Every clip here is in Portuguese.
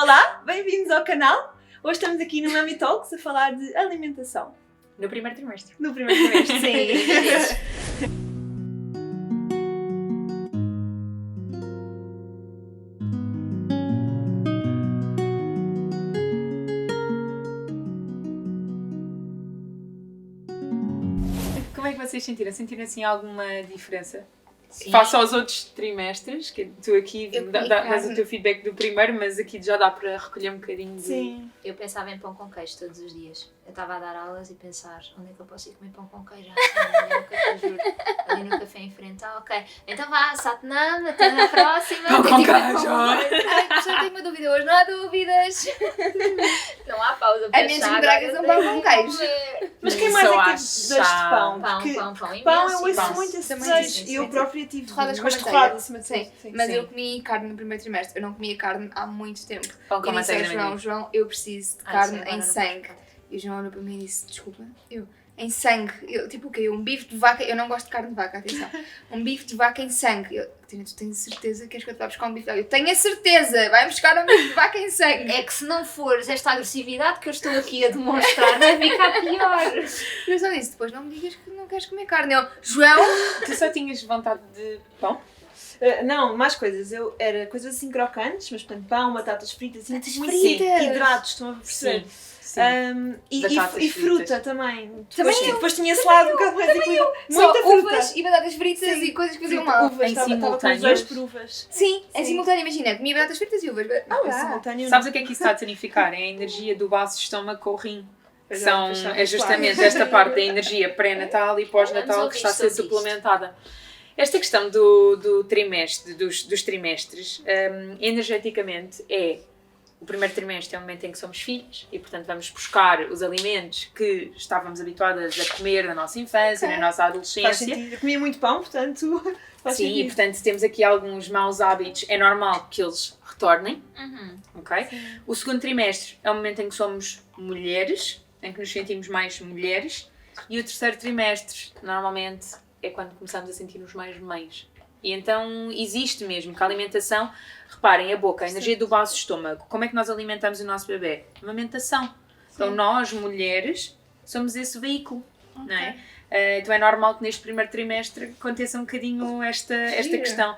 Olá, bem-vindos ao canal. Hoje estamos aqui no Mami Talks a falar de alimentação. No primeiro trimestre. No primeiro trimestre, sim. Como é que vocês sentiram? Sentiram assim alguma diferença? Sim. Face aos outros trimestres, que tu aqui Eu comi dás carne. o teu feedback do primeiro, mas aqui já dá para recolher um bocadinho de... Sim. Eu pensava em pão com queijo todos os dias. Eu estava a dar aulas e pensar, onde é que eu posso ir comer pão com queijo? Ali no café, juro. Ali no café em frente. Ok. Então vá, Satnam, até na próxima. Pão com Tem tipo queijo. Ai, professor, tenho uma dúvida hoje. Não há dúvidas. Não há pausa para A menos que achar, me tragas agora um pão tenho com que queijo. comer. Mas quem mais Só é que acho deste pão? Pão, Porque pão pão eu imenso, ouço pão. muito esse Também desejo. sim, E eu sim. própria tive Torradas com umas manteiga. torradas acima de Sim, tudo. Sim. mas sim. eu comi carne no primeiro trimestre. Eu não comia carne há muito tempo. Pão com E disse manteiga ao na João, eu preciso de Ah, carne sim, agora em não sangue. posso. E o João olhou para mim e disse, desculpa, em sangue. Eu, tipo o quê? Um bife de vaca, eu não gosto de carne de vaca, atenção. Um bife de vaca em sangue. Eu, Tina, tu tens certeza que queres que eu te vá buscar um bife de vaca? Eu tenho a certeza, vai buscar um bife de vaca em sangue. É que se não fores esta agressividade que eu estou aqui a demonstrar, vai ficar pior. E eu só disse, depois não me digas que não queres comer carne. Eu, João, Tu só tinhas vontade de pão? Não, mais coisas. Era coisas assim crocantes, mas portanto pão, batatas fritas, assim, Batatas muito fritas. hidratos, estão a perceber? Sim. E Batatas fruta fritas. também. Também Depois tinha esse lado um bocado mais equilibrado. só Muita fruta. uvas e batatas fritas Sim. e coisas que faziam Fruta, mal. uvas, Em estava com os simultâneo. dois por uvas. Sim, em Sim. simultâneo, imagina, comia batatas fritas e uvas. Em simultâneo. Sabes o que é que isso está a significar? É a energia do vaso de estômago com o rim. Pois é, São, pois está, é justamente claro. esta parte da energia pré-natal e pós-natal que está a ser Vamos ouvir sobre suplementada. Esta questão do trimestre, dos trimestres, energeticamente o primeiro trimestre é o momento em que somos filhos e, portanto, vamos buscar os alimentos que estávamos habituadas a comer na nossa infância, na nossa Faz adolescência. sentido. Eu comia muito pão, portanto. Faz Sim, e sentido. portanto temos aqui alguns maus hábitos, é normal que eles retornem, ok? O segundo trimestre é o momento em que somos mulheres, em que nos sentimos mais mulheres, e o terceiro trimestre, normalmente, é quando começamos a sentir-nos mais mães. E então existe mesmo que a alimentação, reparem, a boca, a energia do vaso estômago, como é que nós alimentamos o nosso bebê? Amamentação. Então nós, mulheres, somos esse veículo, não é? Então é normal que neste primeiro trimestre aconteça um bocadinho esta questão.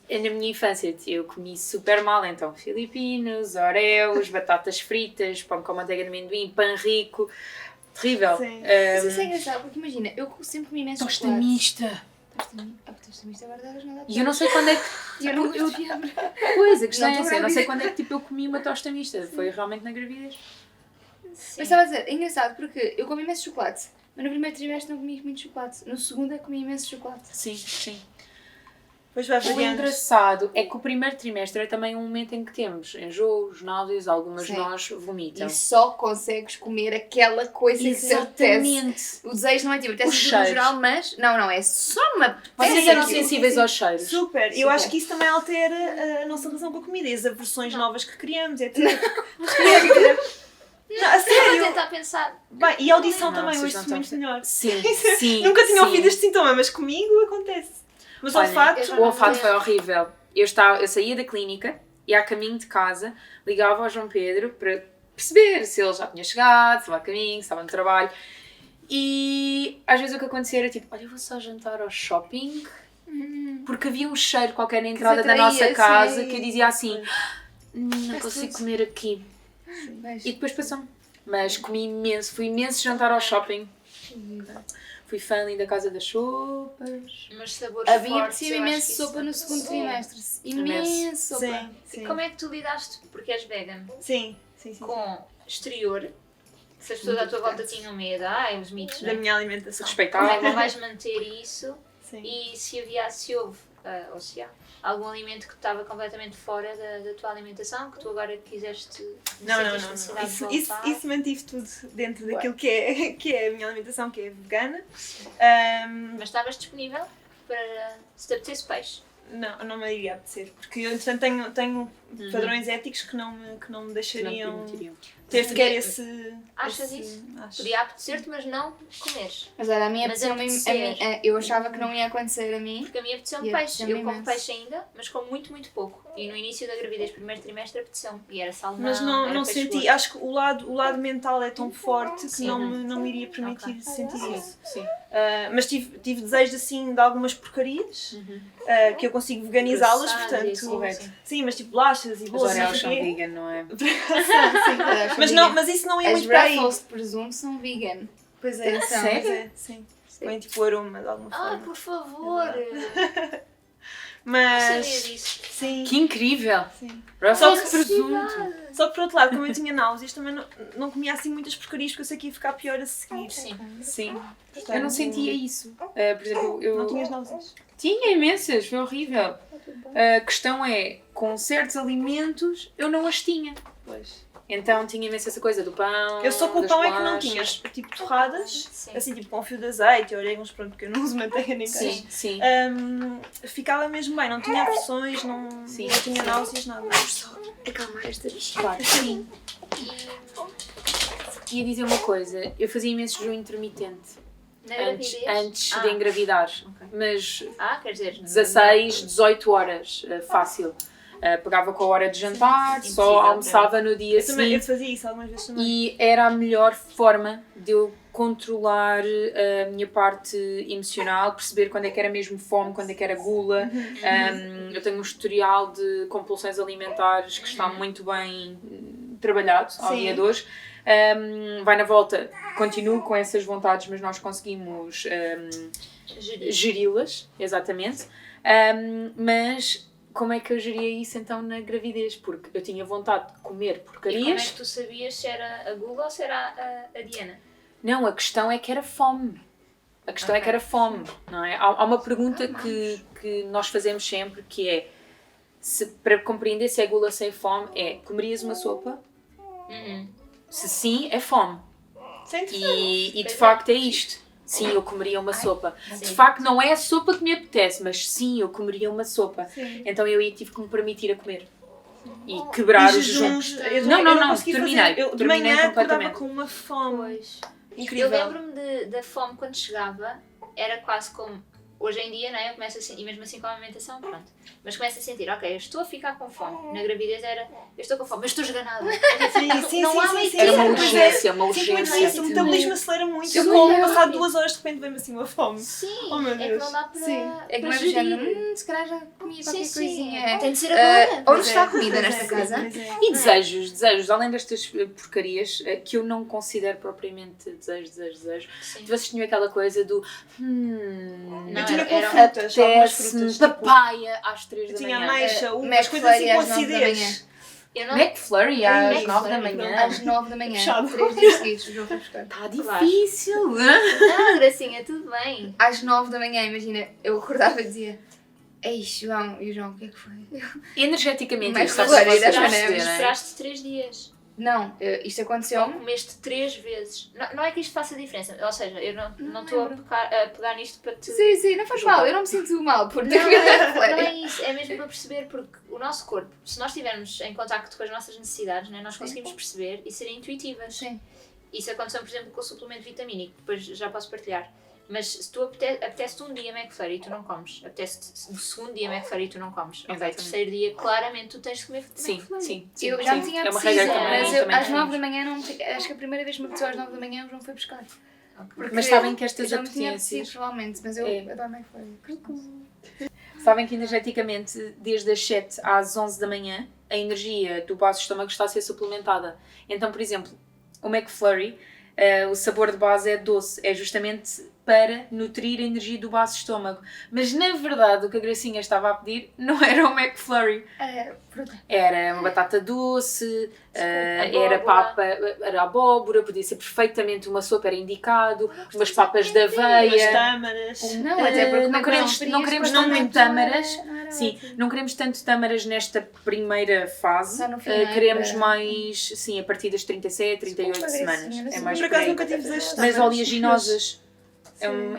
Na minha infância eu comi super mal, então filipinos, oreos, batatas fritas, pão com manteiga de amendoim, pão rico, terrível. Sim. Mas isso é engraçado, porque imagina, eu sempre comi imenso Tosta chocolate. mista. Tosta mista agora elas não dá E eu não sei quando é que... E eu não gosto de fiambre. Pois, a questão Não é tô essa, eu não sei grávida. quando é que tipo, eu comi uma tosta mista. Foi realmente na gravidez. Mas estava a dizer, é engraçado porque eu comi imenso chocolate. Mas no primeiro trimestre não comi muito chocolate. No segundo é que comi imenso chocolate. Sim, sim. Depois vai O variando. engraçado é que o primeiro trimestre é também um momento em que temos enjoos, náuseas, algumas de Sim. nós vomitam. E só consegues comer aquela coisa que te apetece. Exatamente. O desejo não é tipo, Os apetece tudo no cheiros. geral, mas... Não, é só uma... Vocês Sim, eram sim, sensíveis sim. aos cheiros? Super. Eu Super. acho que isso também altera a nossa relação com a comida e as aversões novas que criamos, etc. Não, a Estava a sério. tentar pensar. Bem, e a audição Não, também, vocês ouço não muito estão melhor. Sim, sim. Nunca tinha sim. ouvido este sintoma, mas comigo acontece. Mas o Olha, olfato... o olfato foi horrível. Eu saía da clínica e a caminho de casa ligava ao João Pedro para perceber se ele já tinha chegado, se estava a caminho, se estava no trabalho. E às vezes o que acontecia era tipo, olha, eu vou só jantar ao shopping, porque havia um cheiro qualquer na entrada da atraía, nossa casa sim. que eu dizia assim, não consigo tudo. comer aqui. Mas... E depois passou. Mas comi imenso, fui imenso jantar ao shopping. Fui fã ali da Casa das Sopas. Mas sabores Havia fortes, possível eu acho imenso que isso sopa no não- segundo Sim. trimestre. Imenso. Imenso sopa. Sim, E sim. como é que tu lidaste, porque és vegan, Sim, sim, sim. com exterior? Se as pessoas à tua volta tinham medo, os mitos, Da né? minha alimentação. Como é Respeitável. que vais manter isso? Sim. E se houve, ou se há, algum alimento que estava completamente fora da tua alimentação, que tu agora quiseste Não. sentiste necessidade de voltar? Isso mantive tudo dentro daquilo que é a minha alimentação, que é vegana. Mas estavas disponível para se te apetecesse peixe? Não me iria apetecer, porque eu, entretanto, tenho padrões éticos que não me Que não deixariam permitiriam. ter sequer esse... Achas esse- isso? acho. Podia apetecer-te, mas não comeres. Mas olha, a minha Mas apeteceu-me, eu achava que não ia acontecer a mim. Porque a mim apeteceu-me E peixe. apeteceu-me Eu como imenso. peixe ainda, mas como muito, muito pouco. E no início da gravidez, primeiro trimestre, apeteceu-me. E era salmão, Mas não era peixe senti, gordo. acho que o lado mental é tão forte que Sim. não me iria permitir Ok. sentir isso. Sim. Mas tive desejos assim de algumas porcarias que eu consigo veganizá-las, Processadas e assim, portanto. sim. Sim, mas tipo bolachas e As bolos, não Oreos sei são o quê. vegan, não é? Sim. Mas isso não ia As muito para aí. Ruffles de presunto são vegan. Pois é, Atenção. pois é, sim. Põe tipo o aroma de alguma Ah, forma. por favor! Não Mas. sabia disso. Sim. Que incrível! Sim. Ruffles que de presunto. Só que por outro lado, como eu tinha náuseas, também não comia assim muitas porcarias porque eu sei que ia ficar pior a seguir. Sim. Sim. Portanto, Eu não sentia isso. Por exemplo, eu... Não tinhas náuseas? Tinha imensas, foi horrível. A questão é, com certos alimentos eu não as tinha. Pois. Então tinha imensa essa coisa do pão. Eu só com o das pão é que não tinha. bolachas. Tipo torradas, Sim. assim tipo com fio de azeite, orégãos, pronto, porque eu não uso manteiga nem queijo. Sim, sim. Ficava mesmo bem, não tinha aversões, não Sim. tinha náuseas, nada. Acalmar esta bichinha. Claro, sim. Ia dizer uma coisa, eu fazia imenso jejum intermitente Na antes, gravidez? antes Ah. de engravidar, Ok. mas Quer dizer... 16, 18 horas, fácil. Pegava com a hora de jantar, Sim, só impossível, almoçava no dia Eu também eu seguinte fazia isso algumas vezes também. e era a melhor forma de eu controlar a minha parte emocional, perceber quando é que era mesmo fome, quando é que era gula. Eu tenho um historial de compulsões alimentares que está muito bem trabalhado ao Sim. dia de hoje. Vai na volta, continuo com essas vontades, mas nós conseguimos geri-las, exatamente. Mas como é que eu geria isso então na gravidez? Porque eu tinha vontade de comer E como é porcarias. que tu sabias se era a Google ou se era a Diana? Não, a questão é que era fome. A questão é que era fome, não é? Há uma pergunta que nós fazemos sempre que é, para compreender se é gula ou se é fome, é, comerias uma sopa? Se sim, é fome. Isso é interessante. E de facto é isto. Sim, eu comeria uma sopa. De facto não é a sopa que me apetece, mas sim, eu comeria uma sopa. Sim. Então eu aí tive que me permitir a comer. E quebrar E o jejum. jejuns, eu Não, consegui terminei. fazer. Eu de Terminei manhã acordava completamente. com uma fome. Pois. Incrível. Eu lembro-me da fome quando chegava, era quase como hoje em dia, não é? Eu começo a sentir, e mesmo assim com a alimentação, pronto. Mas começo a sentir, ok, eu estou a ficar com fome. Na gravidez era, eu estou com fome, mas estou esganada. Não há meio Era uma termo. urgência, uma Sim, mas urgência. isso, o metabolismo acelera muito. Sim. Eu como, Sim. passado 2 horas, de repente vem-me assim uma fome. Sim, Oh, meu é que Deus. não dá para, Sim. É que para não é do género, gerir. se calhar já comi Sim, qualquer sim. coisinha. Tem de ser agora. Onde Pois está é, a comida pois nesta é, casa? pois é. E desejos, além destas porcarias, que eu não considero propriamente desejos. Sim. Vocês tinham aquela coisa do Não, Eu tinha com era- frutas, algumas apetece-me frutas. Tipo, papaya às 3 eu da tinha manhã. ameixa, uvas, coisas assim McFlurry com às 9 da acidez. Eu não... McFlurry às McFlurry, 9 da pronto. manhã. Às 9 da manhã, Puxado. 3 dias seguidos, o João foi buscar. Está difícil. Não, Gracinha, tudo bem. Às 9 da manhã, imagina, eu acordava e dizia: Ei, João, e o João, o que é que foi? Energeticamente, Mas isto só para Florida, vocês já não é? perceberem. Esperaste 3 dias. Não, isto Ou aconteceu. comeste 3 vezes. Não é que isto faça diferença. Ou seja, eu não estou a pegar nisto para te... Sim, não faz mal, eu não me sinto mal por ter Não, comido não McFlurry. é isso, é mesmo para perceber, porque o nosso corpo, se nós estivermos em contacto com as nossas necessidades, né, nós conseguimos perceber e ser intuitivas. Sim. Isso aconteceu, por exemplo, com o suplemento vitamínico, que depois já posso partilhar. Mas se tu apetece-te um dia McFlurry e tu não comes, apetece-te o segundo dia McFlurry e tu não comes, ok, Exatamente. terceiro dia, claramente tu tens de comer Sim, McFlurry. sim. Eu já me sim. tinha É uma apetecido, regra também. mas eu, também às 9 temos. da manhã, não, acho que a primeira vez que me apeteceu às 9 da manhã, o João foi buscar. Porque Mas sabem que eu estas já me tinha apetências... apetecido, provavelmente, mas eu É. adoro McFlurry. Sabem que energeticamente, desde as 7 às 11 da manhã, a energia do baço estômago está a ser suplementada. Então, por exemplo, o McFlurry, o sabor de base é doce, é justamente para nutrir a energia do baço estômago. Mas, na verdade, o que a Gracinha estava a pedir não era o McFlurry. Era uma batata doce, era papa, era abóbora, podia ser perfeitamente uma sopa, era indicado, umas papas de Umas aveia. tâmaras. Não, até porque não queremos não tanto muito tâmaras. Não era Sim, ótimo. não queremos tanto tâmaras nesta primeira fase. Só no fim, não é? Queremos Para- mais, sim, a partir das 37, 38 Desculpa, semanas. Gracinha, mas É eu mais Por por acaso aí. nunca tive desejos de Mas tâmaras. oleaginosas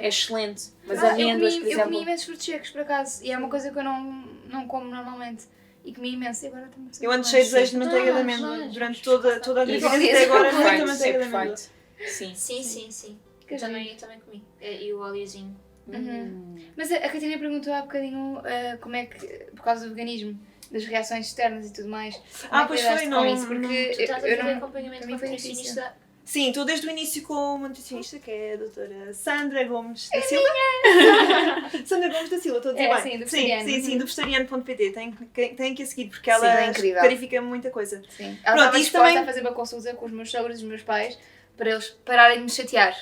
é excelente. Mas Eu amêndoas, por comi exemplo. imensos frutos secos, por acaso, e é uma coisa que eu não como normalmente. e comi imenso. E agora também Eu antes cheio de desejo de manteiga de amêndoa durante toda a gravidez até agora, muita manteiga de amêndoa. Sim. Sim. Eu também comi. E o óleozinho. Mas a Catarina perguntou há bocadinho como é que, por causa do veganismo, das reações externas e tudo mais. Pois foi, não. Isso? Porque Tu estás a eu fazer não. acompanhamento para com mim foi nutricionista. Sim, estou desde o início com uma nutricionista, que é a doutora Sandra Gomes da Silva. Sandra Gomes da Silva, estou a dizer bem. Sim, do vegetariano. Sim, do vegetariano.pt. Tem que a seguir, porque Sim, ela é incrível. clarifica muita coisa. Sim. Ela Pronto, estava isso disposta também- a fazer uma consulta com os meus sogros e os meus pais para eles pararem de me chatear.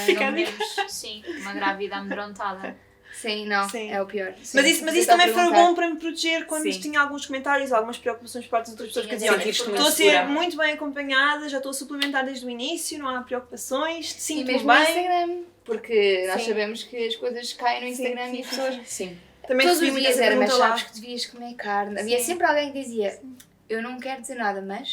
Fica Não a dica. temos, sim, uma grávida amedrontada. Sim, não, Sim. é o pior. Sim. Mas isso Vocês também estão a foi perguntar. bom para me proteger quando Sim. tinha alguns comentários, algumas preocupações por parte de outras pessoas que Tinhas diziam: essa estou a informação. ser segura. muito bem acompanhada, já estou a suplementar desde o início, não há preocupações, E sinto-me mesmo no bem. Instagram, porque nós Sim. sabemos que as coisas caem no Sim, Instagram sim, e as pessoas... Sim. Também Todos recebi os muita dias era, mas pergunta lá. sabes que devias comer carne. Havia Sim. sempre alguém que dizia, eu não quero dizer nada, mas...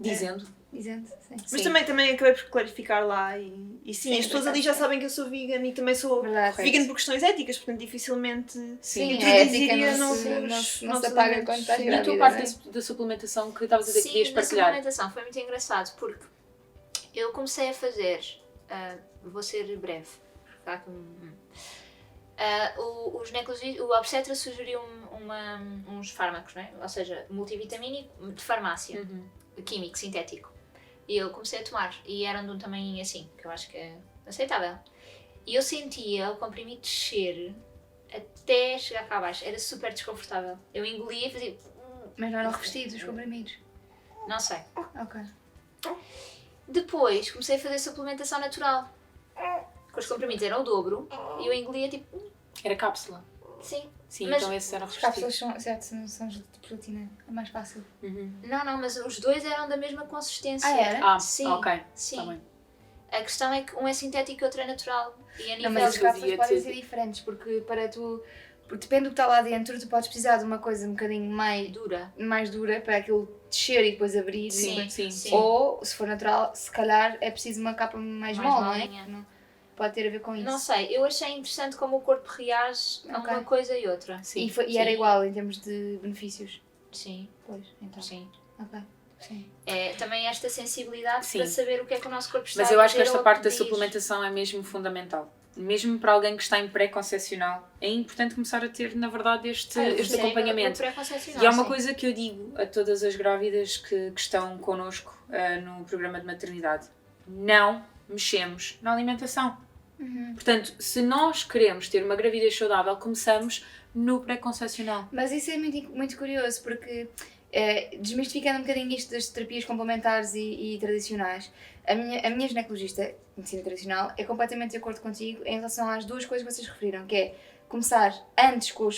Dizendo. Dizendo, sim. Mas Sim. também acabei por clarificar lá e sim, Sim, as pessoas por ali acaso, já sabem que eu sou vegan e também sou Verdade. vegan por questões éticas, portanto dificilmente Sim, tu a ética diria não novos- se novos apaga alimentos. quando estás Sim. E a tua grávida, parte não é? da suplementação que estavas a dizer que querias Sim, na partilhar? suplementação foi muito engraçado porque eu comecei a fazer, vou ser breve, porque há aqui o ginecologista, o obstetra sugeriu uns fármacos, não é? Ou seja, multivitamínico de farmácia, químico, sintético. E eu comecei a tomar e eram de um tamanho assim, que eu acho que é aceitável. E eu sentia o comprimido descer até chegar cá abaixo, era super desconfortável. Eu engolia e fazia... Mas não eram revestidos os comprimidos. Não sei. Ok. Depois comecei a fazer suplementação natural. Com os comprimidos eram o dobro e eu engolia tipo, Era cápsula. sim. Sim, Mas então esses eram As cápsulas revestidos. são de proteína, é mais fácil. Não, mas os dois eram da mesma consistência. Ah, era? Ah, Sim. ok. Sim. Tá bem. A questão é que um é sintético e outro é natural. E a Não, nível mas as eu cápsulas dizia podem tudo. ser diferentes, porque para tu... Porque depende do que está lá dentro, tu podes precisar de uma coisa um bocadinho dura. mais dura para aquilo descer e depois abrir. e Sim, depois- sim. Sim. Ou, se for natural, se calhar é preciso uma capa mais mole, não é? molinha. Que não- Pode ter a ver com isso. Não sei, eu achei interessante como o corpo reage a Ok. uma coisa e outra. Sim. E era Sim. igual em termos de benefícios. Sim, Pois, então. sim. Ok. Sim. É também esta sensibilidade Sim. para saber o que é que o nosso corpo está Mas a eu acho que dizer esta ou parte da diz. suplementação é mesmo fundamental. Mesmo para alguém que está em pré-concepcional, é importante começar a ter, na verdade, este Sim, acompanhamento. no pré-concepcional, E há uma sim. coisa que eu digo a todas as grávidas que estão connosco no programa de maternidade. Não mexemos na alimentação. Portanto, se nós queremos ter uma gravidez saudável, começamos no pré-concepcional. Mas isso é muito, muito curioso, porque desmistificando um bocadinho isto das terapias complementares e tradicionais, a minha ginecologista, medicina tradicional, é completamente de acordo contigo em relação às duas coisas que vocês referiram, que é começar antes com os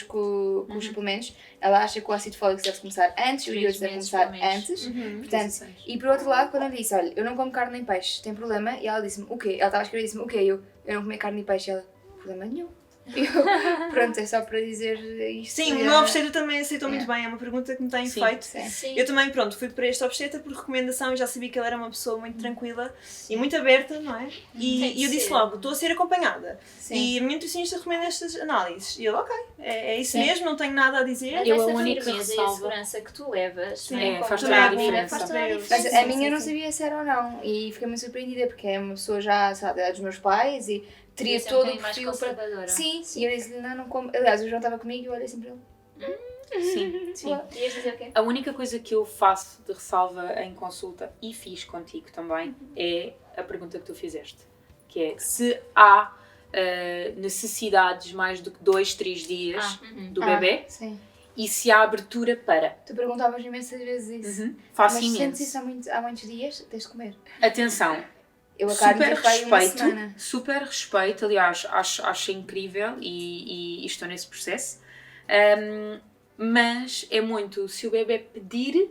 suplementos. Ela acha que o ácido fólico deve começar antes e o 3 iodo deve meses, começar pelo menos. antes. Portanto, e por outro lado, quando eu lhe disse, olha, eu não como carne nem peixe, tem problema? E ela disse-me, o quê? Ela estava a escrever e disse-me, o quê? Eu não comer carne nem peixe. Ela, problema nenhum. E eu, pronto, é só para dizer isto. Sim, o meu obstetra também aceitou muito bem, é uma pergunta que me tem Sim. feito. Sim. Eu também, pronto, fui para este obstetra por recomendação e já sabia que ele era uma pessoa muito tranquila e muito aberta, não é? Tem E que eu disse ser. logo, estou a ser acompanhada. Sim. E a minha nutricionista recomenda estas análises. E ele, ok, é isso Sim. mesmo, não tenho nada a dizer. Mas Eu, a essa única firmeza e ressalva- a segurança que tu levas, Sim, não é? é, Como faz toda toda a vida, diferença. faz toda a Mas Mas diferença. a minha eu não sabia se era ou não e fiquei muito surpreendida porque é uma pessoa já, sabe, é dos meus pais e teria Devia ser um todo o bocadinho mais perfil para... conservadora. Sim, e eu disse-lhe, não como... Aliás, o João estava comigo e eu olhei assim para ele. Sim, sim. Ias dizer o quê? A única coisa que eu faço de ressalva em consulta, e fiz contigo também, é a pergunta que tu fizeste. Que é, se há necessidades mais do que 2, 3 dias do bebê Sim. e se há abertura para. Tu perguntavas imensas vezes isso. Faço Mas sentes isso imenso. há muitos dias? Tens de comer. Atenção, Eu a carne super tive para aí uma respeito, semana. super respeito, aliás, acho incrível e estou nesse processo. Mas é muito, se o bebê pedir,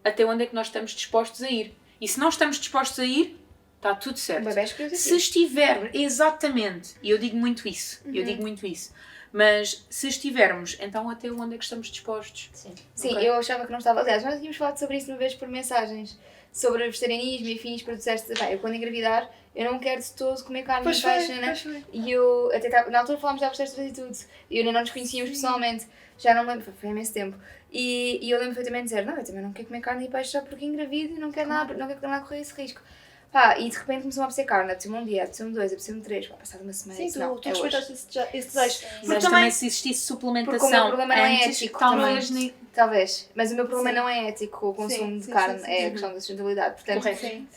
até onde é que nós estamos dispostos a ir. E se não estamos dispostos a ir, está tudo O certo. bebê escolheu Se estiver, exatamente, e eu digo muito isso, mas se estivermos, então até onde é que estamos dispostos? Sim. Sim, Ok. eu achava que não estava. Aliás, nós tínhamos falado sobre isso uma vez por mensagens, sobre vegetarianismo e afins, porque tu disseste, pá, eu quando engravidar, eu não quero de todo comer carne Pois e foi, peixe, né? pois foi. E eu, até na altura falámos da obstetra e tudo, e eu ainda não nos conhecíamos pessoalmente, já não me lembro, foi há imenso tempo. E eu lembro perfeitamente de dizer, não, eu também não quero comer carne e peixe só porque engravido e não quero nada correr esse risco. Pá, e de repente começou a apetecer carne, apeteceu-me um dia, apeteceu-me dois, apeteceu-me três, pá, passado uma semana, Sim, disse, não, tu é hoje. respeitaste esse desejo. Porque Mas também se existisse suplementação Porque o meu problema não é antes, ético talvez também. nem... Talvez, mas o meu problema Sim. não é ético com o consumo Sim, de sim, carne, sim, sim, é sim. a questão da sustentabilidade. Portanto, Correto. Sim.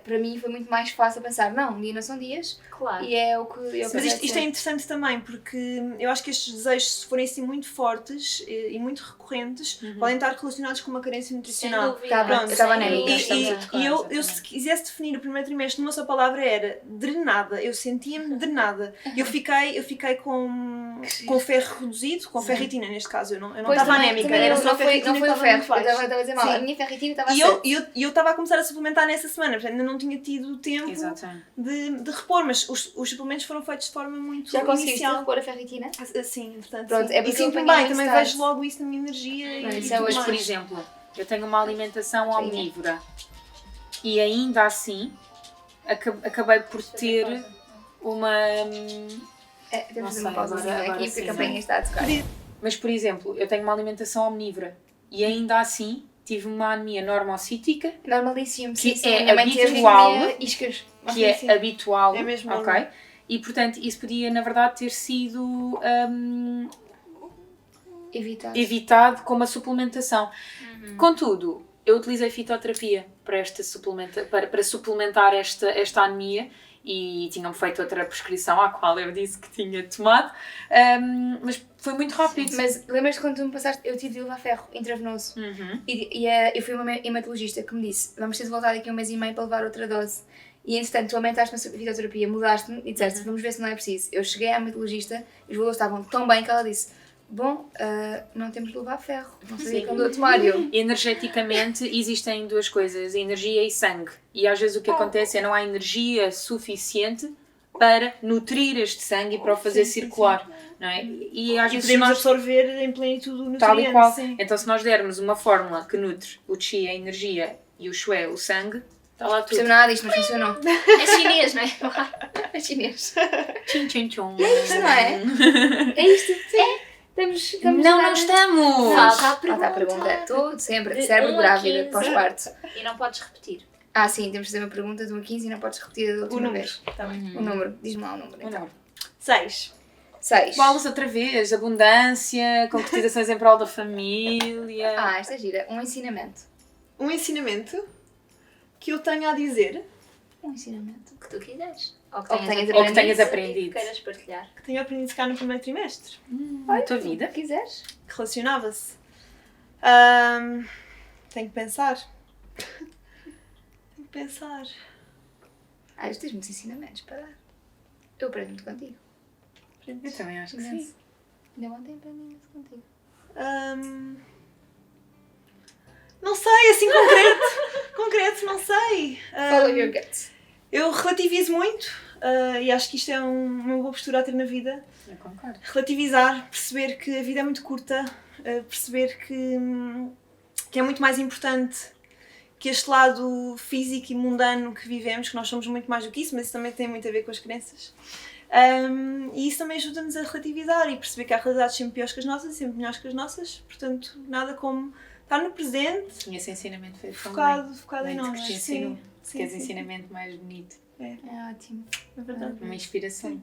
para mim foi muito mais fácil pensar, não, um dia não são dias, Claro. e é o que eu Mas isto é interessante também, porque eu acho que estes desejos, se forem assim muito fortes e muito recorrentes, podem estar relacionados com uma carência Sem nutricional. dúvida. Tá bem, Pronto. eu estava Sem anémica, dúvida. E eu, Exatamente. se quisesse definir o primeiro trimestre numa só palavra, era drenada. Eu sentia-me drenada. Eu fiquei com ferro reduzido, com ferritina neste caso. Eu não Pois, estava também- anémica, também era não só foi ferritina o que estava ferro, muito eu baixa. estava a dizer mal, Sim. a minha ferritina estava a E 7. eu estava a começar a suplementar nessa semana, portanto ainda não tinha tido tempo Exatamente. de repor, mas os suplementos foram feitos de forma muito Já conseguiste inicial. repor a ferritina? Sim, portanto, Pronto, sim. é E porque eu sinto-me apanhei bem, muito também tarde. vejo logo isso na minha energia Não, e isso é tudo hoje, Mas, por mais. exemplo, eu tenho uma alimentação omnívora e ainda assim acabei por ter uma... Temos Não uma sei, pausazinha agora aqui porque sim, a campanha não. está a tocar. Mas, por exemplo, eu tenho uma alimentação omnívora e ainda assim tive uma anemia normocítica, Normalíssimo, Que sim, é a minha mãe teve habitual. anemia iscas. que é sim. habitual, É mesmo ok? normal. E, portanto, isso podia, na verdade, ter sido Evitado. evitado com uma suplementação. Contudo, eu utilizei fitoterapia para suplementar esta anemia e tinham feito outra prescrição à qual eu disse que tinha tomado, mas foi muito rápido. Mas lembras-te quando tu me passaste, eu tive de levar ferro intravenoso. Uhum. Eu fui uma hematologista que me disse, vamos ter de voltar daqui a 1 mês e meio para levar outra dose. E entretanto, tu aumentaste-me a fitoterapia, mudaste-me e disseste, vamos ver se não é preciso. Eu cheguei à hematologista e os valores estavam tão bem que ela disse, bom, não temos de levar ferro, não sabia que andou a tomar eu. Energeticamente existem duas coisas, energia e sangue. E às vezes o que acontece é não há energia suficiente para nutrir este sangue e para o fazer circular. Não é? E às E vezes podemos nós, absorver em plenitude o nutriente. tal e qual. Sim. Então se nós dermos uma fórmula que nutre o chi, a energia, e o shui, o sangue, está lá Não percebo tudo. nada disto, mas funcionou. É chinês, não é? É chinês. Tchim, tchim, tchum. Isto não é? É isto? Estamos Não, a não dar- estamos! Falta a Falta a pergunta. pergunta. Tudo sempre. De Cérebro 1 a grávida, 15. pós-parto. E não podes repetir. Ah, sim, temos de fazer uma pergunta de 1 a 15 e não podes repetir da O última número. vez. Tá bem. O número. Diz-me lá o número, então. 6. 6. Bolas outra vez, abundância, concretizações em prol da família. Ah, esta é gira. Um ensinamento. Um ensinamento que eu tenho a dizer, Um ensinamento. O que tu quiseres. Ou Ou que tenhas Ou que tenhas e aprendido. que queiras partilhar. que tenho aprendido cá no primeiro trimestre, Na tua vida. O que quiseres. que relacionava-se. Tenho que pensar. Tenho que pensar. Ah, tu tens muitos ensinamentos para dar. Eu aprendo muito contigo. Eu também acho que sim. Imenso. Ainda ontem aprendi imenso contigo. Não sei, assim concreto, não sei. Follow your gut. Eu relativizo muito e acho que isto é uma boa postura a ter na vida. Eu concordo. Relativizar, perceber que a vida é muito curta, perceber que é muito mais importante que este lado físico e mundano que vivemos, que nós somos muito mais do que isso, mas isso também tem muito a ver com as crenças. E isso também ajuda-nos a relativizar e perceber que há realidades sempre piores que as nossas e sempre melhores que as nossas, portanto, nada como estar no presente, E esse ensinamento foi focado em bem nós. que te Sim, ensinou. sim, Que és sim, ensinamento mais bonito. É ótimo. é verdade. Uma inspiração.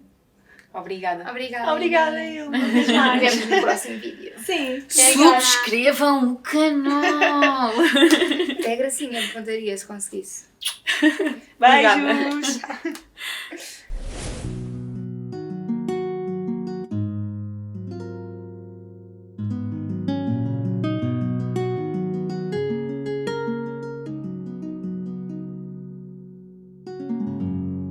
Obrigada. Obrigada. Obrigada, eu. Uma vez mais. Nos vemos no próximo vídeo. Sim. Subscrevam o canal! É a gracinha de contaria se conseguisse. Obrigada. Beijos.